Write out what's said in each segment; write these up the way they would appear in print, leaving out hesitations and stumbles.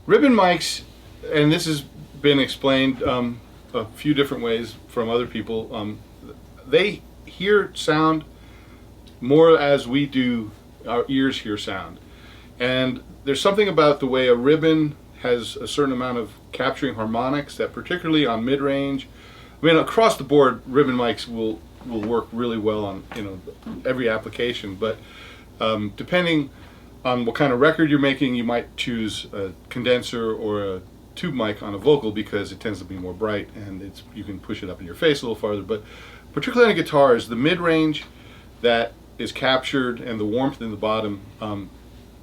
Ribbon mics, and this has been explained a few different ways from other people, they hear sound more as we do, our ears hear sound. And there's something about the way a ribbon has a certain amount of capturing harmonics that, particularly on mid-range, I mean, across the board, ribbon mics will work really well on every application. But depending on what kind of record you're making, you might choose a condenser or a tube mic on a vocal because it tends to be more bright and you can push it up in your face a little farther. But particularly on guitars, the mid-range that is captured and the warmth in the bottom,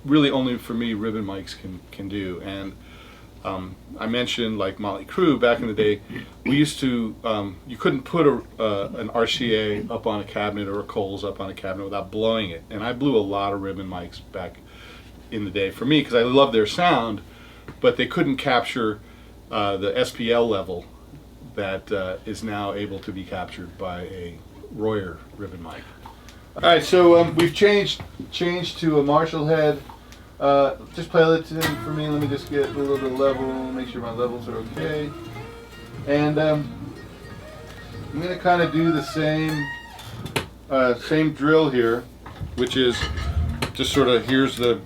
really only for me ribbon mics can do. And I mentioned like Motley Crue back in the day, we used to, you couldn't put an RCA up on a cabinet or a Coles up on a cabinet without blowing it. And I blew a lot of ribbon mics back in the day for me because I love their sound, but they couldn't capture the SPL level that is now able to be captured by a Royer ribbon mic. All right, so we've changed to a Marshall head. Just play it for me. Let me just get a little bit of level, make sure my levels are okay. And I'm going to kind of do the same drill here, which is just sort of, here's the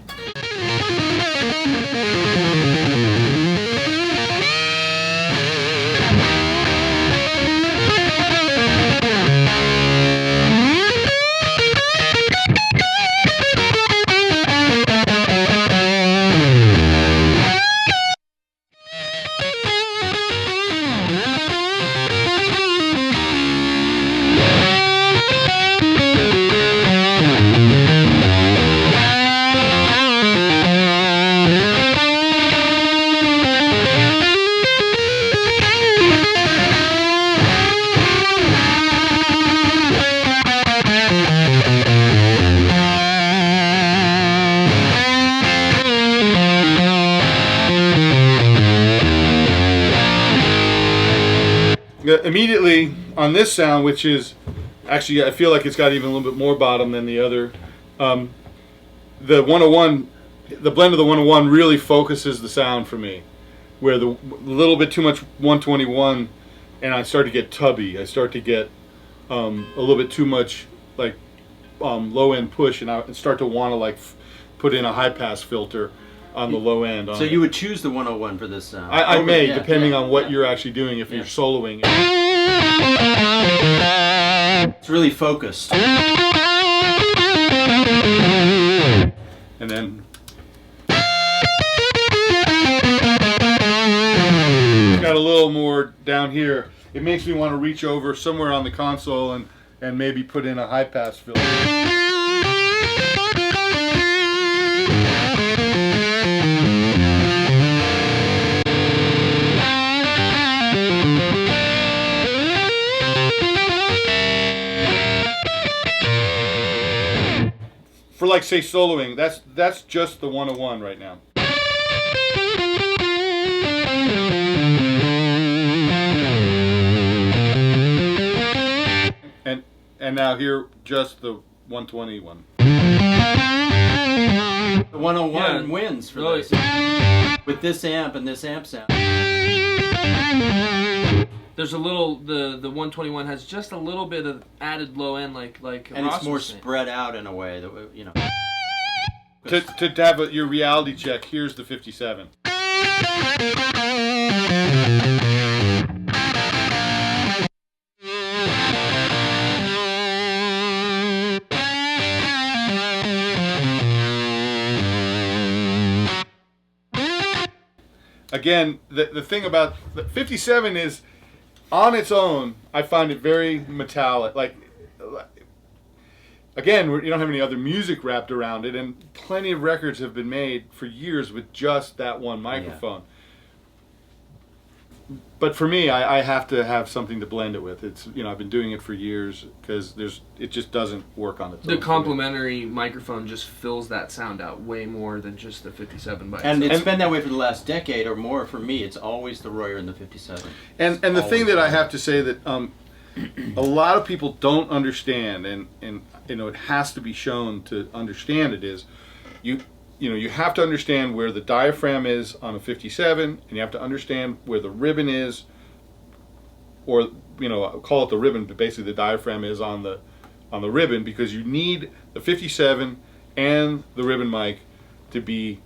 immediately on this sound, which is actually, I feel like it's got even a little bit more bottom than the other. The 101, the blend of the 101 really focuses the sound for me, where the little bit too much 121 and I start to get tubby. I start to get a little bit too much like low end push, and I start to want to like put in a high pass filter on the low end. So you would choose the 101 for this sound? I may, depending on what you're actually doing. If you're soloing, it's really focused. And then it's got a little more down here. It makes me want to reach over somewhere on the console and maybe put in a high pass filter. For like say soloing, that's just the 101 right now. And now here just the 121. The 101 wins for this. With this amp and this amp sound. There's a little, the 121 has just a little bit of added low end, like and Ross it's more was saying. spread out in a way that To have your reality check, here's the 57. Again, the thing about the 57 is, on its own, I find it very metallic. Like again, you don't have any other music wrapped around it, and plenty of records have been made for years with just that one microphone. Yeah. But for me, I have to have something to blend it with. It's I've been doing it for years because it just doesn't work on its own. The complementary microphone just fills that sound out way more than just the 57 by itself. And it's been that way for the last decade or more. For me, it's always the Royer and the 57. And the thing that I have to say that a lot of people don't understand, and it has to be shown to understand it, is you know, you have to understand where the diaphragm is on a 57, and you have to understand where the ribbon is, or, you know, I'll call it the ribbon, but basically the diaphragm is on the ribbon, because you need the 57 and the ribbon mic to be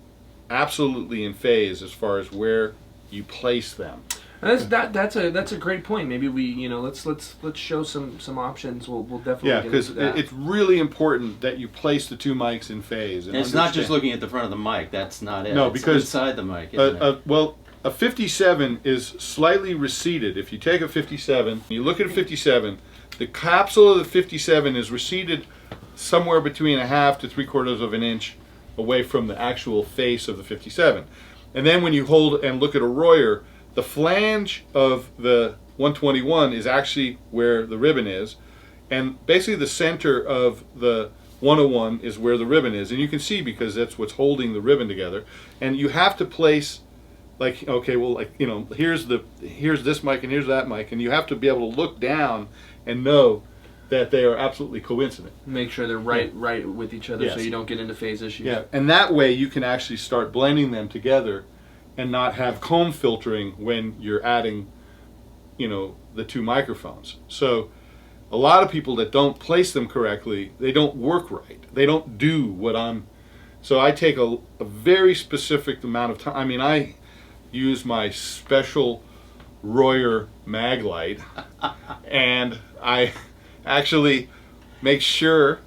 absolutely in phase as far as where you place them. That's a great point. Maybe we, you know, let's show some options. We'll definitely Yeah, get into that. it's really important that you place the two mics in phase. And it's not just looking at the front of the mic. That's not it. No, it's because inside the mic, isn't it? Well, a 57 is slightly receded. If you take a 57, you look at a 57, the capsule of the 57 is receded somewhere between 1/2 to 3/4 of an inch away from the actual face of the 57. And then when you hold and look at a Royer, the flange of the 121 is actually where the ribbon is, and basically the center of the 101 is where the ribbon is, and you can see because that's what's holding the ribbon together. And you have to place, like, okay, well, like, you know, here's this mic and here's that mic, and you have to be able to look down and know that they are absolutely coincident. Make sure they're right with each other, Yes. so you don't get into phase issues. Yeah, and that way you can actually start blending them together and not have comb filtering when you're adding, you know, the two microphones. So a lot of people that don't place them correctly, they don't work right. They don't do what I'm... So I take a very specific amount of time. I mean, I use my special Royer mag light, and I actually make sure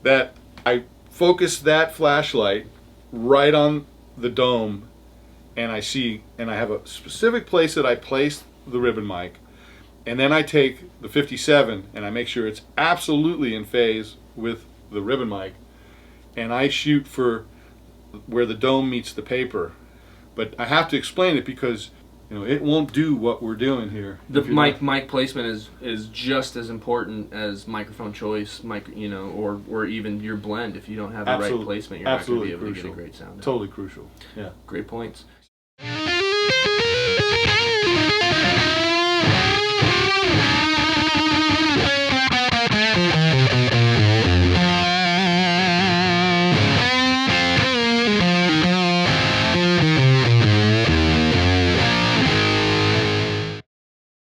that I focus that flashlight right on the dome, and I have a specific place that I place the ribbon mic, and then I take the 57 and I make sure it's absolutely in phase with the ribbon mic, and I shoot for where the dome meets the paper. But I have to explain it because, you know, it won't do what we're doing here. The mic placement is just as important as microphone choice, you know, or even your blend. If you don't have the right placement, you're not going to be able to get a great sound. Totally crucial. Yeah. Great points.